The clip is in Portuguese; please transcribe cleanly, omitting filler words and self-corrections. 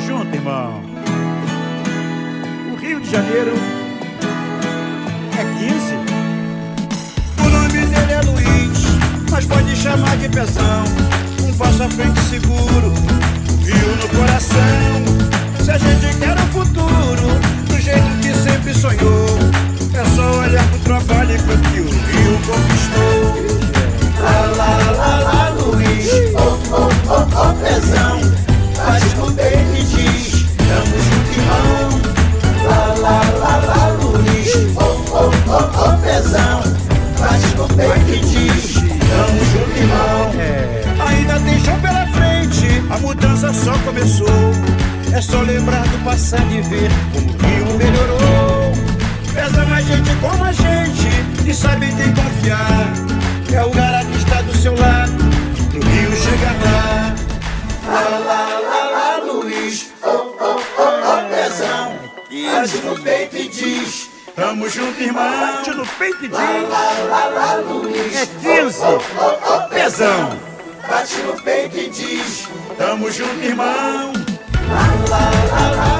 junto, irmão. O Rio de Janeiro é 15. O nome dele é Luiz, mas pode chamar de Pezão. Um passo à frente seguro, Rio no coração. Se a gente quer o futuro do jeito que sempre sonhou, é só olhar pro trabalho e pro que o Rio conquistou. Lá, lá, lá, lá, Luiz, oh, oh, oh, oh, Pezão. Bate no peito e diz, tamo junto, irmão. Lá, lá, lá, lá, Luiz, oh, oh, oh, oh, Pezão. Bate no peito e diz, tamo junto, irmão. Ainda tem chão pela frente, a mudança só começou. É só lembrar do passado e ver como o Rio melhorou. Pesa mais gente como a gente e sabe quem confiar. É o cara que está do seu lado, pro Rio chegar lá. Lá, lá, lá, lá, Luiz, oh, oh, oh, oh, Pezão. Bate no peito e diz, tamo junto, irmão. Bate no peito e diz, lá, lá, lá, Luiz, é 15. oh, oh, oh, Pezão. Bate no peito e diz, tamo junto, irmão. Lá, lá, lá, lá.